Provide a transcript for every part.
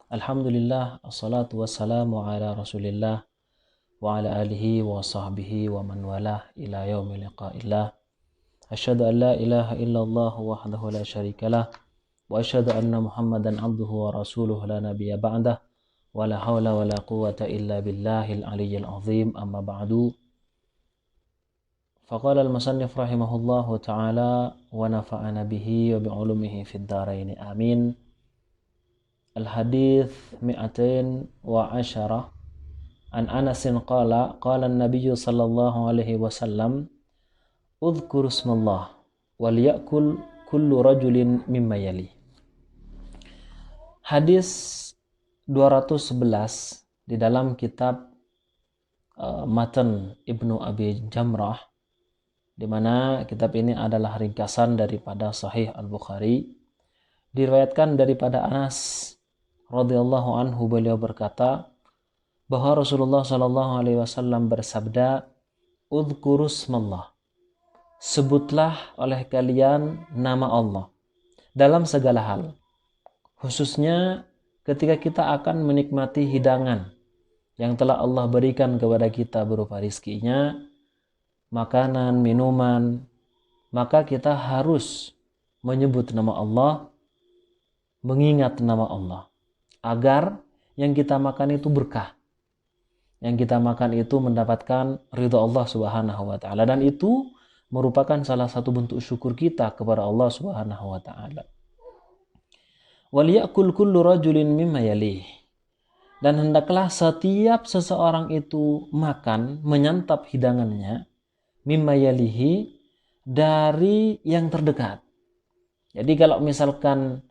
Alhamdulillah, assalatu wassalamu ala rasulillah wa ala alihi wa sahbihi wa man walah ila yaumi liqa'illah. Asyhadu an la ilaha illallah wahdahu la syarikalah wa asyhadu anna muhammadan abduhu wa rasuluh la nabiyya ba'dah wa la hawla wa la quwwata illa billahil aliyyil azim amma ba'du. Faqala al-musannif rahimahullahu ta'ala wa nafa'ana bihi wa bi'ulumihi fid dharain amin. Al-hadits 210 an Anas qala an-nabiy sallallahu alaihi wasallam udhkur ismallah wal ya'kul kullu rajulin mimma yali. Hadis 211 di dalam kitab Matan Ibnu Abi Jamrah, di mana kitab ini adalah ringkasan daripada Sahih Al-Bukhari. Diriwayatkan daripada Anas radhiyallahu anhu, beliau berkata bahwa Rasulullah sallallahu alaihi wasallam bersabda, "Udhkurusmallah." Sebutlah oleh kalian nama Allah dalam segala hal. Khususnya ketika kita akan menikmati hidangan yang telah Allah berikan kepada kita berupa rizkinya, makanan, minuman, maka kita harus menyebut nama Allah, mengingat nama Allah, agar yang kita makan itu berkah, yang kita makan itu mendapatkan ridha Allah Subhanahu wa taala, dan itu merupakan salah satu bentuk syukur kita kepada Allah Subhanahu wa taala. Wal ya'kul kullu rajulin mimma yalih, dan hendaklah setiap seseorang itu makan, menyantap hidangannya, mimma yalihi, dari yang terdekat. Jadi kalau misalkan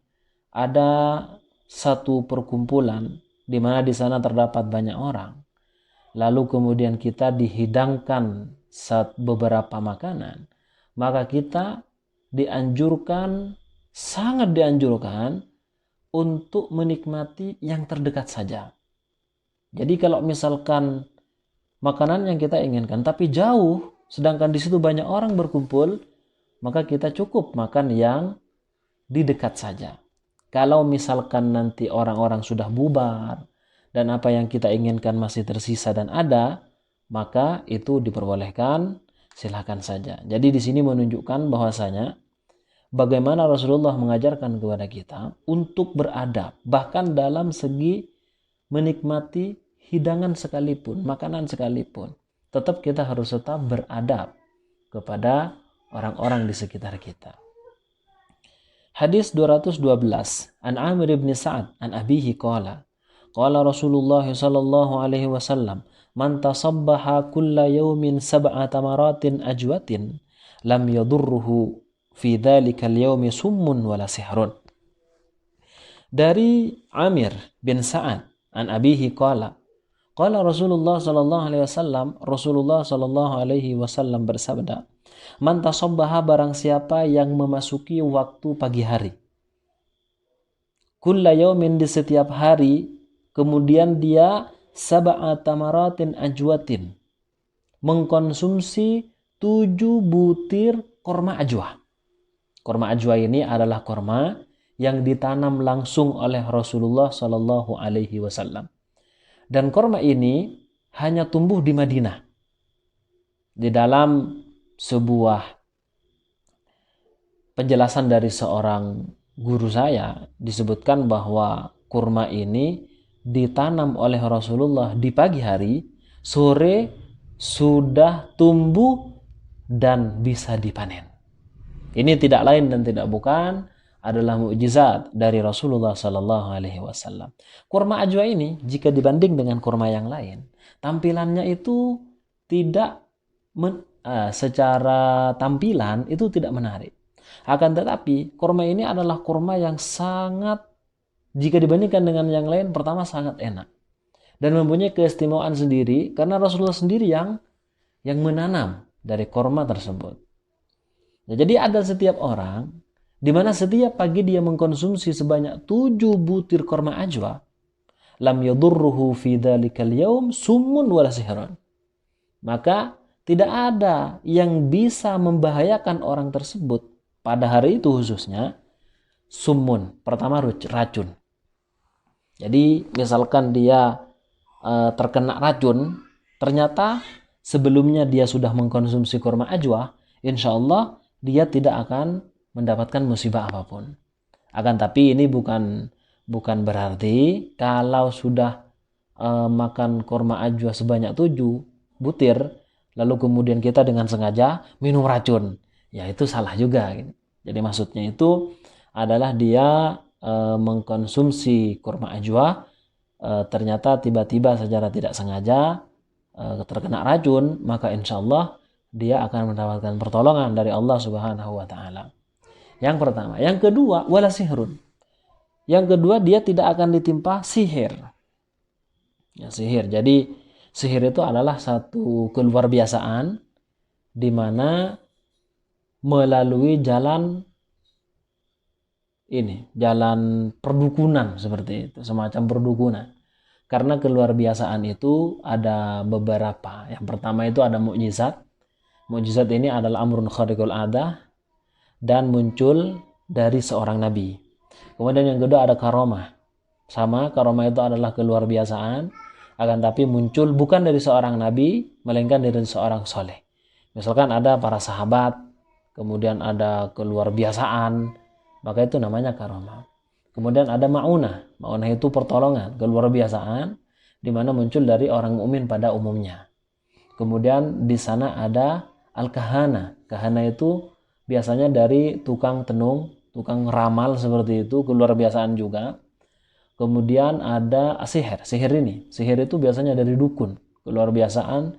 ada satu perkumpulan di mana di sana terdapat banyak orang, lalu kemudian kita dihidangkan beberapa makanan, maka kita dianjurkan, sangat dianjurkan untuk menikmati yang terdekat saja. Jadi kalau misalkan makanan yang kita inginkan tapi jauh, sedangkan di situ banyak orang berkumpul, maka kita cukup makan yang di dekat saja. Kalau misalkan nanti orang-orang sudah bubar dan apa yang kita inginkan masih tersisa dan ada, maka itu diperbolehkan, silahkan saja. Jadi di sini menunjukkan bahwasanya bagaimana Rasulullah mengajarkan kepada kita untuk beradab, bahkan dalam segi menikmati hidangan sekalipun, makanan sekalipun, tetap kita harus tetap beradab kepada orang-orang di sekitar kita. Hadis 212 an Amir bin Sa'ad an abihi qala Rasulullah sallallahu alaihi wasallam, man tasabbaha kulla yawmin sab'a tamaratin ajwatin lam yadurruhu fi dhalikal yawmi summun wala sihrun. Dari Amir bin Sa'ad an abihi qala Rasulullah sallallahu alaihi wasallam, Rasulullah sallallahu alaihi wasallam bersabda, man tasabbaha, barang siapa yang memasuki waktu pagi hari, kulla yaumin, di setiap hari, kemudian dia sab'a tamaratin ajwatin, mengkonsumsi 7 butir korma ajwa. Korma ajwa ini adalah korma yang ditanam langsung oleh Rasulullah sallallahu alaihi wasallam. Dan korma ini hanya tumbuh di Madinah. Di dalam sebuah penjelasan dari seorang guru saya disebutkan bahwa kurma ini ditanam oleh Rasulullah di pagi hari, sore sudah tumbuh dan bisa dipanen. Ini tidak lain dan tidak bukan adalah mukjizat dari Rasulullah sallallahu alaihi wasallam. Kurma ajwa ini jika dibanding dengan kurma yang lain, tampilannya itu tidak secara tampilan itu tidak menarik. Akan tetapi kurma ini adalah kurma yang sangat, jika dibandingkan dengan yang lain, pertama sangat enak dan mempunyai keistimewaan sendiri karena Rasulullah sendiri yang menanam dari kurma tersebut. Nah, jadi ada setiap orang di mana setiap pagi dia mengkonsumsi sebanyak 7 butir kurma ajwa, lam yadurruhu fi dhalikal yaum summun wala sihrun, maka tidak ada yang bisa membahayakan orang tersebut pada hari itu, khususnya summun, pertama racun. Jadi misalkan dia terkena racun, ternyata sebelumnya dia sudah mengkonsumsi kurma ajwa, insya Allah dia tidak akan mendapatkan musibah apapun. Akan tapi ini bukan berarti kalau sudah makan kurma ajwa sebanyak 7 butir, lalu kemudian kita dengan sengaja minum racun, ya itu salah juga. Jadi maksudnya itu adalah dia mengkonsumsi kurma ajwa, ternyata tiba-tiba secara tidak sengaja terkena racun, maka insya Allah dia akan mendapatkan pertolongan dari Allah Subhanahu wa Ta'ala. Yang pertama. Yang kedua, wala sihrun. Yang kedua, dia tidak akan ditimpa sihir. Ya, sihir. Jadi sihir itu adalah satu keluarbiasaan di mana melalui jalan perdukunan seperti itu, semacam perdukunan. Karena keluarbiasaan itu ada beberapa. Yang pertama itu ada mukjizat. Mukjizat ini adalah amrun khariqul adah dan muncul dari seorang nabi. Kemudian yang kedua ada karomah. Sama, karomah itu adalah keluarbiasaan, akan tapi muncul bukan dari seorang nabi, melainkan dari seorang soleh. Misalkan ada para sahabat, kemudian ada keluarbiasaan, maka itu namanya karomah. Kemudian ada ma'unah. Ma'unah itu pertolongan, keluarbiasaan, di mana muncul dari orang mukmin pada umumnya. Kemudian di sana ada al-kahana. Kahana itu biasanya dari tukang tenung, tukang ramal seperti itu, keluarbiasaan juga. Kemudian ada sihir. Sihir itu biasanya dari dukun. Keluarbiasaan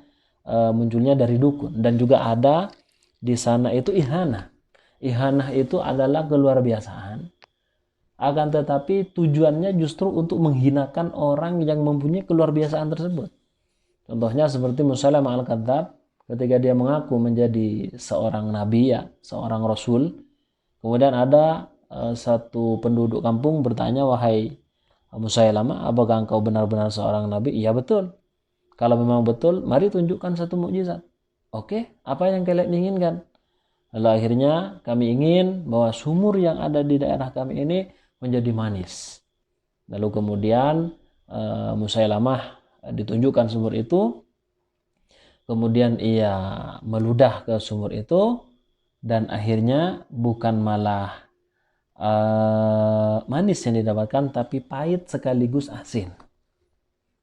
munculnya dari dukun. Dan juga ada di sana itu ihanah. Ihanah itu adalah keluarbiasaan, akan tetapi tujuannya justru untuk menghinakan orang yang mempunyai keluarbiasaan tersebut. Contohnya seperti Musailamah al-Kadzdzab, ketika dia mengaku menjadi seorang nabi, ya, seorang rasul. Kemudian ada satu penduduk kampung bertanya, wahai Musailamah, apakah engkau benar-benar seorang nabi? Iya betul. Kalau memang betul, mari tunjukkan satu mukjizat. Oke, apa yang kalian inginkan? Lalu akhirnya kami ingin bahwa sumur yang ada di daerah kami ini menjadi manis. Lalu kemudian Musailamah ditunjukkan sumur itu. Kemudian ia meludah ke sumur itu, dan akhirnya bukan malah manis yang didapatkan, tapi pahit sekaligus asin.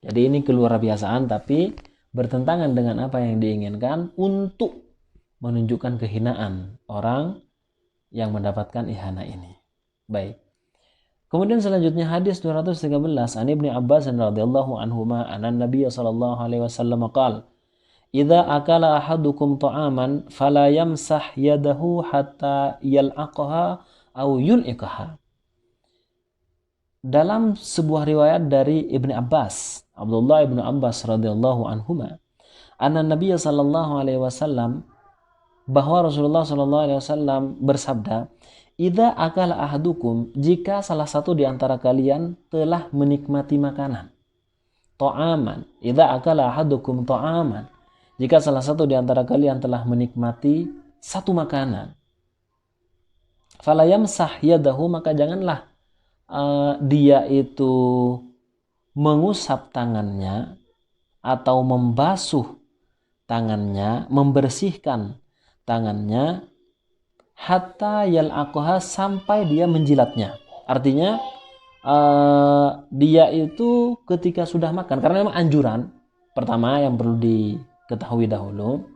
Jadi ini keluarbiasaan tapi bertentangan dengan apa yang diinginkan untuk menunjukkan kehinaan orang yang mendapatkan ihana ini. Baik. Kemudian selanjutnya hadis 213 an Ibnu Abbas radhiyallahu anhuma anan Nabiy sallallahu alaihi wasallam qala idza akala ahadukum ta'aman fala yamsah yadahu hatta yal'aqaha aw yul'iqaha. Dalam sebuah riwayat dari Ibnu Abbas, Abdullah Ibnu Abbas radhiyallahu anhuma, anna Nabiy sallallahu alaihi wasallam, bahwa Rasulullah sallallahu alaihi wasallam bersabda, idza akala ahadukum, jika salah satu di antara kalian telah menikmati makanan. Ta'aman, idza akala ahadukum ta'aman, jika salah satu di antara kalian telah menikmati satu makanan. Fala yamsah yadahu, maka janganlah dia itu mengusap tangannya atau membasuh tangannya, membersihkan tangannya, hatta yal'aqaha, sampai dia menjilatnya. Artinya dia itu ketika sudah makan, karena memang anjuran pertama yang perlu diketahui dahulu,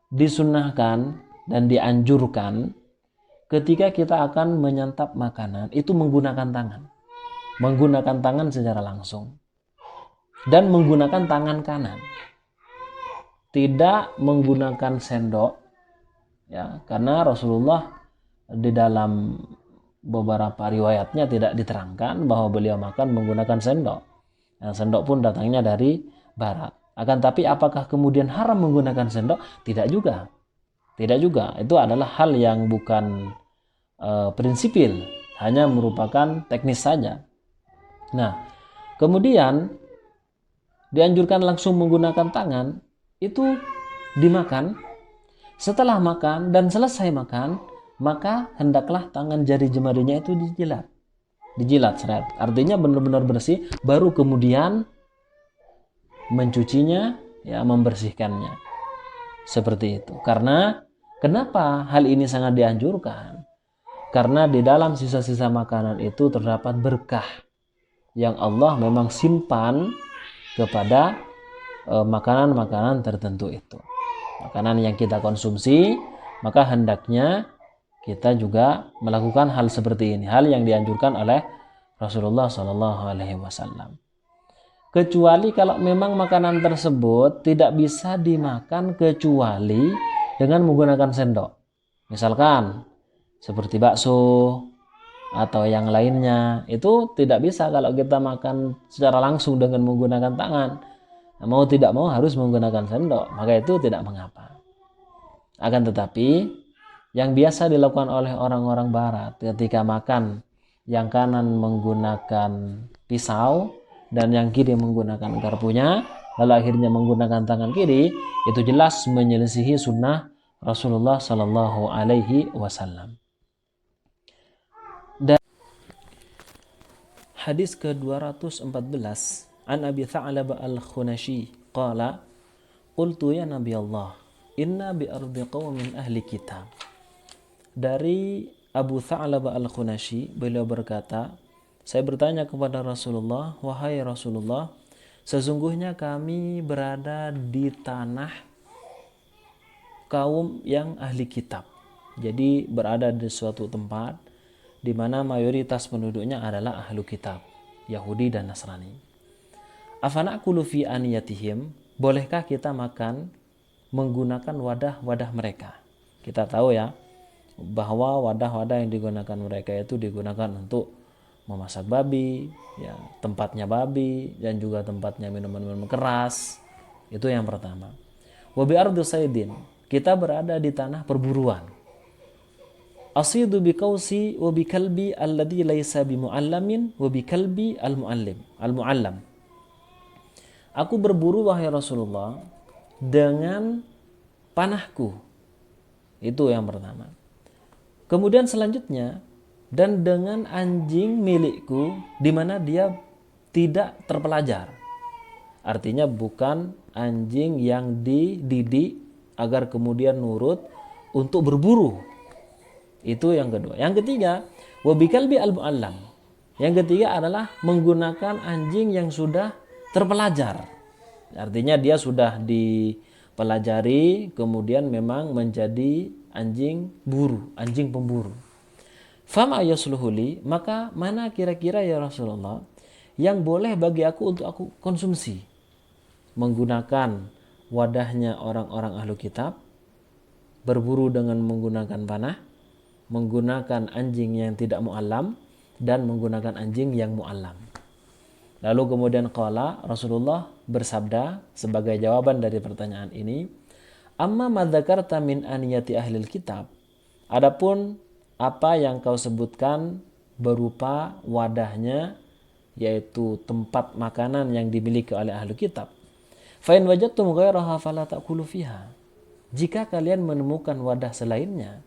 disunnahkan dan dianjurkan ketika kita akan menyantap makanan itu menggunakan tangan secara langsung, dan menggunakan tangan kanan, tidak menggunakan sendok, ya, karena Rasulullah di dalam beberapa riwayatnya tidak diterangkan bahwa beliau makan menggunakan sendok. Nah, sendok pun datangnya dari barat. Akan tapi apakah kemudian haram menggunakan sendok? Tidak juga. Itu adalah hal yang bukan prinsipil, hanya merupakan teknis saja. Nah, kemudian dianjurkan langsung menggunakan tangan, itu dimakan. Setelah makan dan selesai makan, maka hendaklah tangan jari jemarinya itu dijilat. dijilat seret. Artinya benar-benar bersih, baru kemudian mencucinya, ya, membersihkannya. Seperti itu. Karena kenapa hal ini sangat dianjurkan? Karena di dalam sisa-sisa makanan itu terdapat berkah yang Allah memang simpan kepada makanan-makanan tertentu itu. Makanan yang kita konsumsi, maka hendaknya kita juga melakukan hal seperti ini, hal yang dianjurkan oleh Rasulullah SAW. Kecuali kalau memang makanan tersebut tidak bisa dimakan kecuali dengan menggunakan sendok. Misalkan seperti bakso atau yang lainnya, itu tidak bisa kalau kita makan secara langsung dengan menggunakan tangan. Mau tidak mau harus menggunakan sendok, maka itu tidak mengapa. Akan tetapi yang biasa dilakukan oleh orang-orang barat ketika makan, yang kanan menggunakan pisau dan yang kiri menggunakan garpunya, lalu akhirnya menggunakan tangan kiri, itu jelas menyelisihi sunnah Rasulullah Sallallahu Alaihi Wasallam. Dan hadis ke-214, an Abi Tha'labah al-Khunashi qala qultu ya Nabi Allah inna bi ardi qaumin ahli kitab. Dari Abu Tha'labah al-Khunashi, beliau berkata, saya bertanya kepada Rasulullah, wahai Rasulullah, sesungguhnya kami berada di tanah kaum yang ahli kitab. Jadi berada di suatu tempat di mana mayoritas penduduknya adalah ahlu kitab, Yahudi dan Nasrani. Afana'kulu fi aniyatihim, bolehkah kita makan menggunakan wadah-wadah mereka? Kita tahu ya, bahwa wadah-wadah yang digunakan mereka itu digunakan untuk memasak babi, ya, tempatnya babi, dan juga tempatnya minuman-minuman keras. Itu yang pertama. Wa bi ardi saydin, kita berada di tanah perburuan. Asidu bi qausi wa bi kalbi alladhi laysa bi muallamin wa bi kalbi al-muallam. Aku berburu wahai Rasulullah dengan panahku. Itu yang pertama. Kemudian selanjutnya, dan dengan anjing milikku di mana dia tidak terpelajar. Artinya bukan anjing yang dididik agar kemudian nurut untuk berburu. Itu yang kedua. Yang ketiga, wa bikalbi al-muallam. Yang ketiga adalah menggunakan anjing yang sudah terpelajar. Artinya dia sudah dipelajari, kemudian memang menjadi anjing buru, anjing pemburu. Fama yasluhuli, maka mana kira-kira ya Rasulullah yang boleh bagi aku untuk aku konsumsi? Menggunakan wadahnya orang-orang ahlu kitab, berburu dengan menggunakan panah, menggunakan anjing yang tidak mu'allam, dan menggunakan anjing yang mu'allam. Lalu kemudian qala, Rasulullah bersabda sebagai jawaban dari pertanyaan ini, amma madzakarta min aniyati ahlil kitab, adapun apa yang kau sebutkan berupa wadahnya, yaitu tempat makanan yang dimiliki oleh ahli kitab, fa in wajadtum ghairaha fala ta'kulu fiha, jika kalian menemukan wadah selainnya,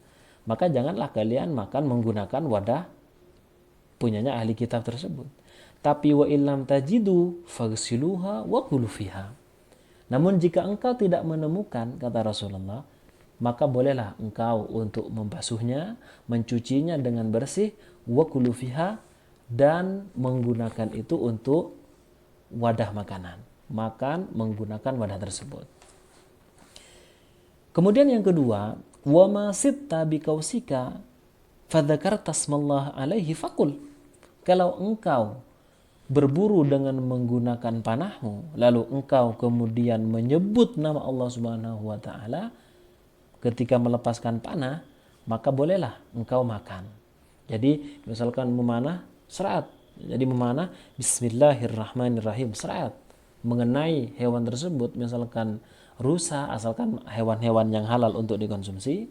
maka janganlah kalian makan menggunakan wadah punyanya ahli kitab tersebut. Tapi wa illam tajidu faghsiluha wa kulu fiha. Namun jika engkau tidak menemukan, kata Rasulullah, maka bolehlah engkau untuk membasuhnya, mencucinya dengan bersih, wa kulu fiha, dan menggunakan itu untuk wadah makanan. Makan menggunakan wadah tersebut. Kemudian yang kedua, wa ma sitta biqausika fadzakarta smallah alaihi faqul. Kalau engkau berburu dengan menggunakan panahmu, lalu engkau kemudian menyebut nama Allah Subhanahu wa taala ketika melepaskan panah, maka bolehlah engkau makan. Jadi misalkan memanah serat, jadi memanah bismillahirrahmanirrahim serat mengenai hewan tersebut, misalkan rusa, asalkan hewan-hewan yang halal untuk dikonsumsi,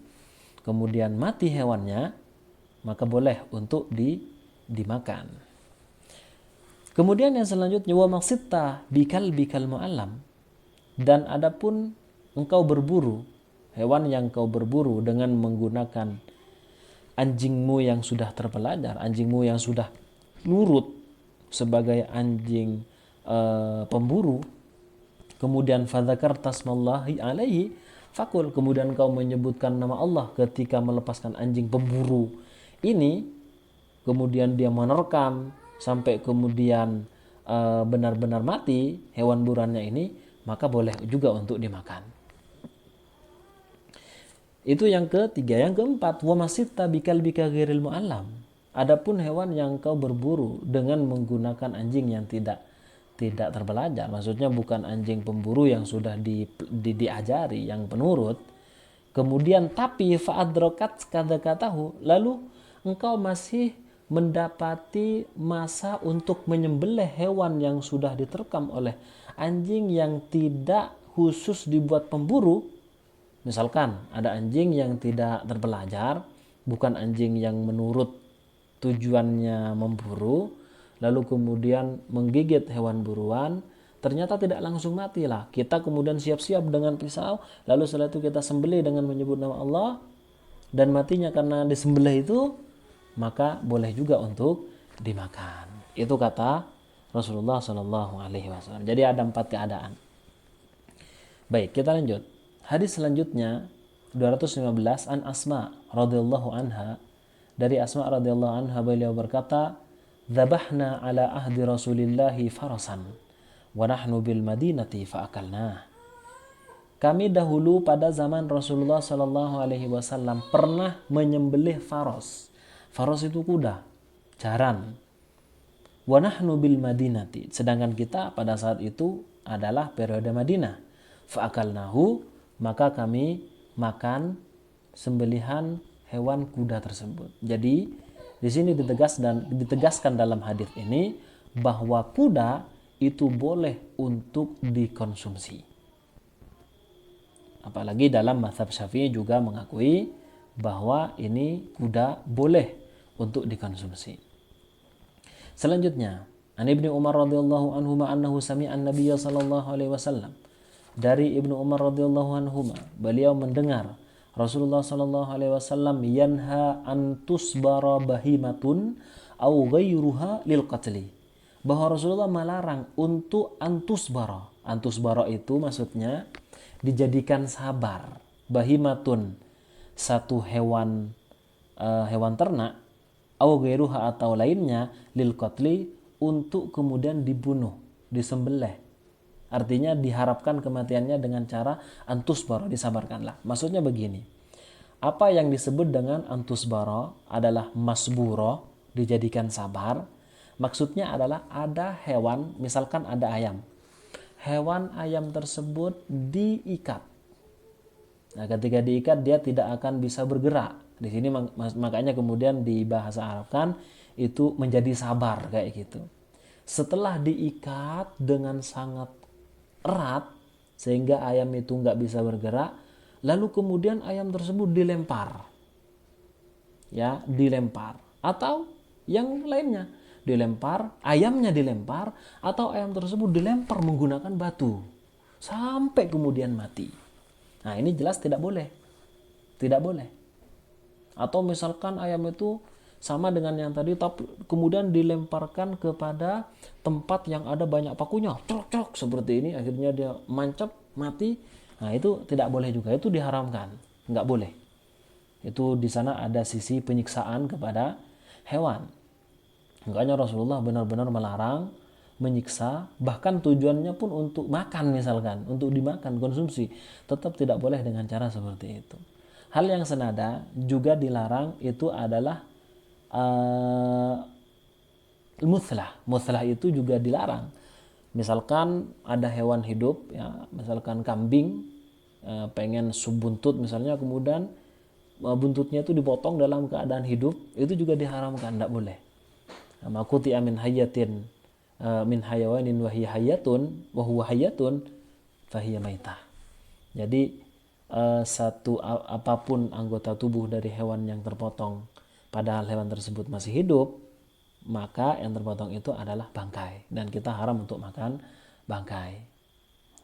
kemudian mati hewannya, maka boleh untuk dimakan. Kemudian yang selanjutnya, wa maqsitta bikal mu'allam, dan adapun engkau berburu, hewan yang kau berburu dengan menggunakan anjingmu yang sudah terpelajar, anjingmu yang sudah nurut sebagai anjing pemburu, kemudian fadzakarta smallahi alaihi fakul, kemudian kau menyebutkan nama Allah ketika melepaskan anjing pemburu ini, kemudian dia menerkam sampai kemudian benar-benar mati hewan buruannya ini, maka boleh juga untuk dimakan. Itu yang ketiga. Yang keempat, wa masitta bikalbika ghairil mu'allam. Adapun hewan yang kau berburu dengan menggunakan anjing yang tidak terbelajar, maksudnya bukan anjing pemburu yang sudah diajari, yang penurut, kemudian tapi fa'adrokat kata-katahu, lalu engkau masih mendapati masa untuk menyembelih hewan yang sudah diterkam oleh anjing yang tidak khusus dibuat pemburu. Misalkan ada anjing yang tidak terbelajar, bukan anjing yang menurut tujuannya memburu, lalu kemudian menggigit hewan buruan, ternyata tidak langsung mati lah. Kita kemudian siap-siap dengan pisau, lalu setelah itu kita sembelih dengan menyebut nama Allah, dan matinya karena disembelih itu, maka boleh juga untuk dimakan. Itu kata Rasulullah SAW. Jadi ada 4 keadaan. Baik, kita lanjut. Hadis selanjutnya 215, an Asma radhiyallahu anha, dari Asma radhiyallahu anha beliau berkata, "Dzabahna ala ahdi Rasulillahi farasan wa nahnu bil Madinati faakalnah." Kami dahulu pada zaman Rasulullah sallallahu alaihi wasallam pernah menyembelih faros. Faros itu kuda, jaran. Wa nahnu bil Madinati, sedangkan kita pada saat itu adalah periode Madinah. Faakalnahu, maka kami makan sembelihan hewan kuda tersebut. Jadi di sini ditegaskan dalam hadis ini bahwa kuda itu boleh untuk dikonsumsi. Apalagi dalam mazhab Syafi'i juga mengakui bahwa ini kuda boleh untuk dikonsumsi. Selanjutnya, an Ibnu Umar radhiyallahu anhu annahu sami'a an-nabiy sallallahu alaihi wasallam, dari Ibnu Umar radhiyallahu anhu, beliau mendengar Rasulullah sallallahu alaihi wasallam yanha an tusbara bahimatun au ghairuha lil qatli, bahwa Rasulullah melarang untuk antusbara. Antusbara itu maksudnya dijadikan sabar. Bahimatun, satu hewan ternak, au ghairuha atau lainnya, lil qatli, untuk kemudian dibunuh, disembelih. Artinya diharapkan kematiannya dengan cara antusbara, disabarkanlah. Maksudnya begini, apa yang disebut dengan antusbara adalah masburo, dijadikan sabar. Maksudnya adalah ada hewan, misalkan ada ayam. Hewan ayam tersebut diikat. Nah, ketika diikat dia tidak akan bisa bergerak. Di sini makanya kemudian di bahasa Arab kan itu menjadi sabar kayak gitu. Setelah diikat dengan sangat erat sehingga ayam itu nggak bisa bergerak, lalu kemudian ayam tersebut dilempar, atau yang lainnya dilempar, ayamnya dilempar, atau ayam tersebut dilempar menggunakan batu sampai kemudian mati. Nah, ini jelas tidak boleh. Atau misalkan ayam itu sama dengan yang tadi, tapi kemudian dilemparkan kepada tempat yang ada banyak pakunya, cok seperti ini, akhirnya dia mancap mati. Nah, itu tidak boleh juga, itu diharamkan, nggak boleh. Itu di sana ada sisi penyiksaan kepada hewan. Makanya Rasulullah benar-benar melarang menyiksa, bahkan tujuannya pun untuk makan, misalkan untuk dimakan, konsumsi, tetap tidak boleh dengan cara seperti itu. Hal yang senada juga dilarang itu adalah muthlah itu juga dilarang. Misalkan ada hewan hidup, ya, misalkan kambing pengen subbuntut misalnya, kemudian buntutnya itu dipotong dalam keadaan hidup, itu juga diharamkan, tidak boleh. Makuti amin hayatin min hayawanin wa hiya hayatun wa huwa hayatun fahiya maitah. Jadi apapun anggota tubuh dari hewan yang terpotong padahal hewan tersebut masih hidup, maka yang terpotong itu adalah bangkai, dan kita haram untuk makan bangkai.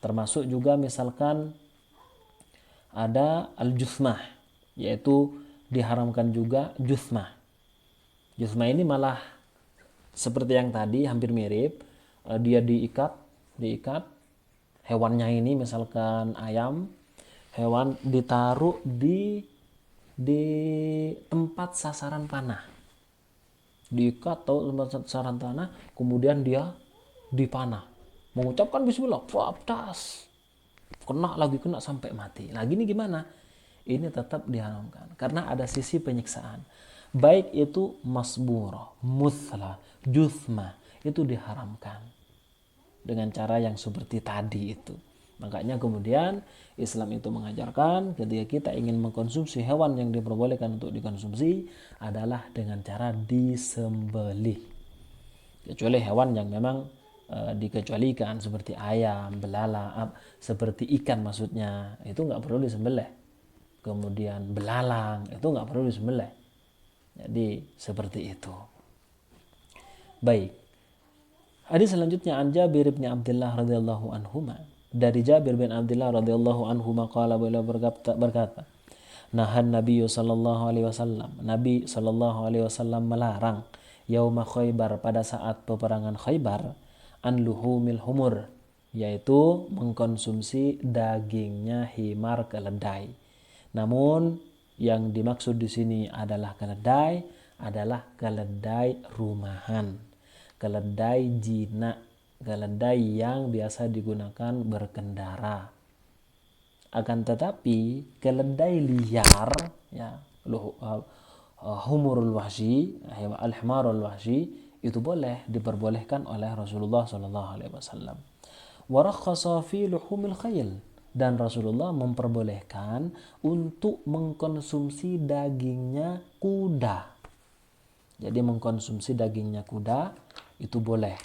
Termasuk juga misalkan ada al-juthmah, yaitu diharamkan juga juthmah. Juthmah ini malah Seperti yang tadi hampir mirip, dia diikat hewannya ini misalkan ayam, hewan ditaruh di tempat sasaran panah, diikat atau tempat sasaran tanah, kemudian dia dipanah, mengucapkan bismillah, tas, kena sampai mati. Lagi ini gimana? Ini tetap diharamkan karena ada sisi penyiksaan. Baik itu masbura, muthla, juthma, itu diharamkan dengan cara yang seperti tadi itu. Makanya kemudian Islam itu mengajarkan ketika kita ingin mengkonsumsi hewan yang diperbolehkan untuk dikonsumsi adalah dengan cara disembelih. Kecuali hewan yang memang dikecualikan seperti ayam, belalang, seperti ikan maksudnya, itu nggak perlu disembelih. Kemudian belalang itu nggak perlu disembelih. Jadi seperti itu. Baik. Hadis selanjutnya an Jabir bin Abdullah radhiyallahu anhuma. Dari Jabir bin Abdullah radhiyallahu anhuma qala beliau berkata, nahan Nabi sallallahu alaihi wasallam. Nabi sallallahu alaihi wasallam melarang yauma Khaybar, pada saat peperangan Khaybar, an luhumil humur, yaitu mengkonsumsi dagingnya himar, keledai. Namun yang dimaksud di sini adalah keledai rumahan, keledai jinak, keledai yang biasa digunakan berkendara. Akan tetapi keledai liar, ya, humurul wahsy, al-himarul wahsy, itu boleh, diperbolehkan oleh Rasulullah SAW. Warakhasa fi luhumil khayl, dan Rasulullah memperbolehkan untuk mengkonsumsi dagingnya kuda. Jadi mengkonsumsi dagingnya kuda itu boleh.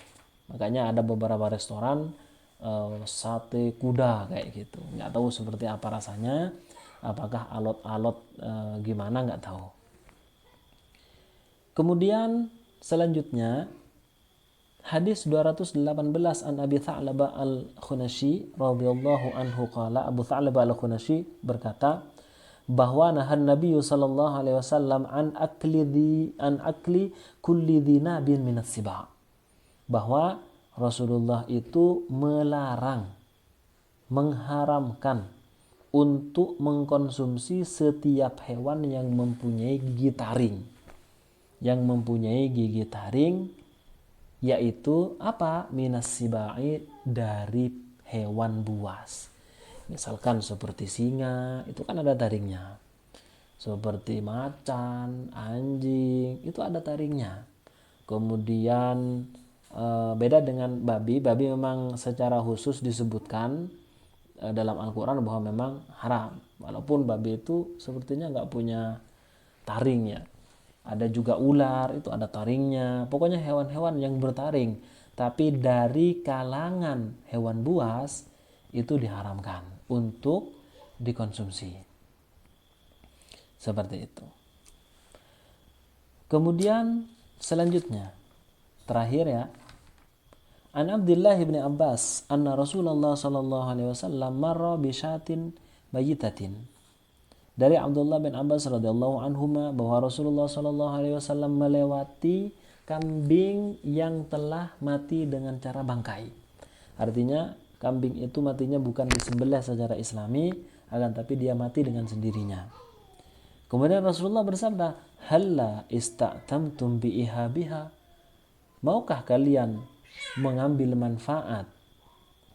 Makanya ada beberapa restoran sate kuda kayak gitu. Nggak tahu seperti apa rasanya, apakah alot-alot gimana nggak tahu. Kemudian selanjutnya hadis 218 an Abi Tha'labah al-Khunashi radhiyallahu anhu qala, Abu Tha'labah al-Khunashi berkata bahwa nahan Nabi sallallahu alaihi wasallam an akli kulli dhinabin minas siba, bahwa Rasulullah itu mengharamkan untuk mengkonsumsi setiap hewan yang mempunyai gigi taring, yaitu apa? Minas sibai, dari hewan buas. Misalkan seperti singa, itu kan ada taringnya. Seperti macan, anjing, itu ada taringnya. Kemudian beda dengan babi memang secara khusus disebutkan dalam Al-Quran bahwa memang haram. Walaupun babi itu sepertinya nggak punya taring ya. Ada juga ular, itu ada taringnya. Pokoknya hewan-hewan yang bertaring. Tapi dari kalangan hewan buas itu diharamkan untuk dikonsumsi. Seperti itu. Kemudian selanjutnya, terakhir ya. An Abdullah bin Abbas anna Rasulullah sallallahu alaihi wasallam marra bi syatin bayitatin. Dari Abdullah bin Abbas radhiyallahu anhuma bahwa Rasulullah sallallahu alaihi wasallam melewati kambing yang telah mati dengan cara bangkai. Artinya kambing itu matinya bukan disembelih secara islami, akan tapi dia mati dengan sendirinya. Kemudian Rasulullah bersabda, "Halla ista'tamtum bi ihabiha?" Maukah kalian mengambil manfaat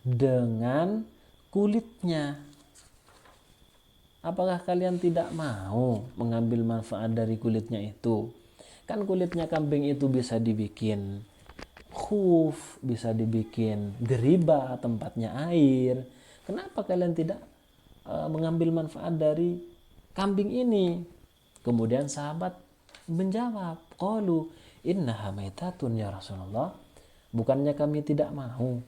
dengan kulitnya? Apakah kalian tidak mau mengambil manfaat dari kulitnya itu? Kan kulitnya kambing itu bisa dibikin khuf, bisa dibikin geriba, tempatnya air. Kenapa kalian tidak mengambil manfaat dari kambing ini? Kemudian sahabat menjawab, qalu innaha maitatun ya Rasulullah. Bukannya kami tidak mau.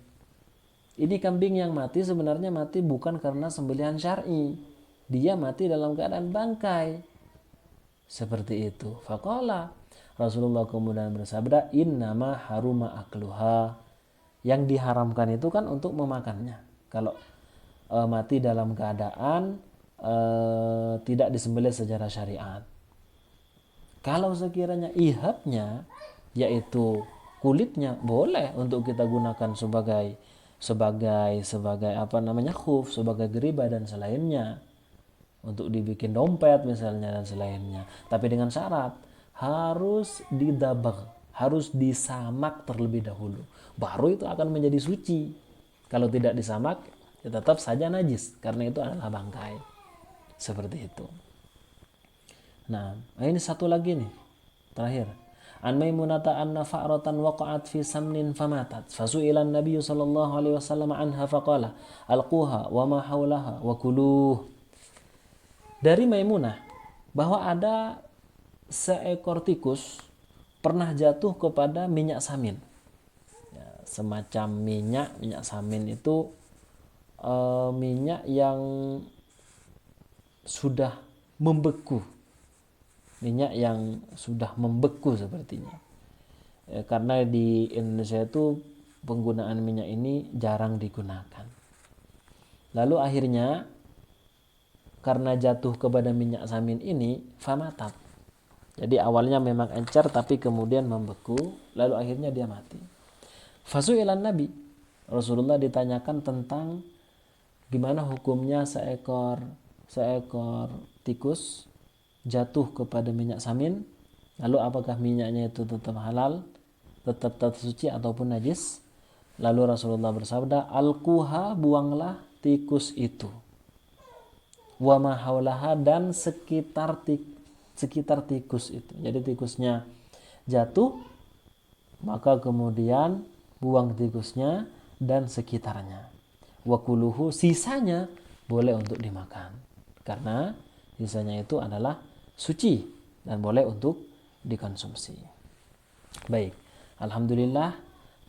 Ini kambing yang mati sebenarnya mati bukan karena sembelihan syar'i. Dia mati dalam keadaan bangkai. Seperti itu. Faqala, Rasulullah kemudian bersabda, innama haruma akluha. Yang diharamkan itu kan untuk memakannya. Kalau mati dalam keadaan tidak disembelih secara syariat. Kalau sekiranya ihabnya, yaitu kulitnya boleh untuk kita gunakan sebagai apa namanya khuf, sebagai geribah dan selainnya, untuk dibikin dompet misalnya dan selainnya. Tapi dengan syarat harus didabag, harus disamak terlebih dahulu, baru itu akan menjadi suci. Kalau tidak disamak ya tetap saja najis karena itu adalah bangkai. Seperti itu. Nah, ini satu lagi nih, terakhir. An Maimunata anna fa'ratan waqa'at fi samnin famatat. Fasu'ila an-nabiy sallallahu alaihi wasallam anha faqala alquha wa ma haulaha wa kuluh. Dari Maimunah bahwa ada seekor tikus pernah jatuh kepada minyak samin. Ya, semacam minyak samin itu minyak yang sudah membeku, minyak yang sudah membeku sepertinya. Karena di Indonesia itu penggunaan minyak ini jarang digunakan. Lalu akhirnya karena jatuh kepada minyak samin ini famatat. Jadi awalnya memang encer tapi kemudian membeku, lalu akhirnya dia mati. Fasu'ilan Nabi, Rasulullah ditanyakan tentang gimana hukumnya seekor tikus jatuh kepada minyak samin, lalu apakah minyaknya itu tetap halal, tetap suci ataupun najis. Lalu Rasulullah bersabda, alquha, buanglah tikus itu, wa ma haulaha, dan sekitar tikus itu. Jadi tikusnya jatuh, maka kemudian buang tikusnya dan sekitarnya. Wa kuluhu, sisanya boleh untuk dimakan karena sisanya itu adalah suci dan boleh untuk dikonsumsi. Baik, alhamdulillah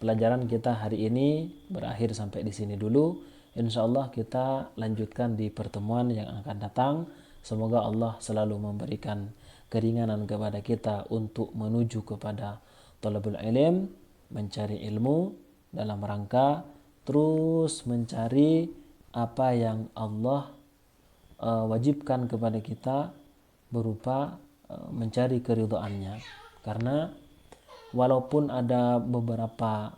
pelajaran kita hari ini berakhir sampai di sini dulu. Insyaallah kita lanjutkan di pertemuan yang akan datang. Semoga Allah selalu memberikan keringanan kepada kita untuk menuju kepada thalabul ilm, mencari ilmu dalam rangka terus mencari apa yang Allah wajibkan kepada kita berupa mencari keridhaannya. Karena walaupun ada beberapa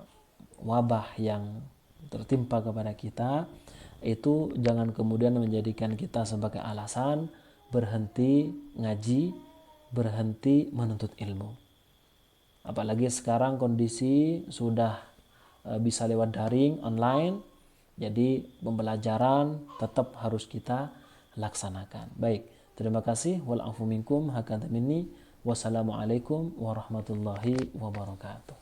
wabah yang tertimpa kepada kita, itu jangan kemudian menjadikan kita sebagai alasan berhenti ngaji, berhenti menuntut ilmu. Apalagi sekarang kondisi sudah bisa lewat daring, online, jadi pembelajaran tetap harus kita laksanakan. Baik, terima kasih. Wal afu minkum hakadha minni. Wassalamualaikum warahmatullahi wabarakatuh.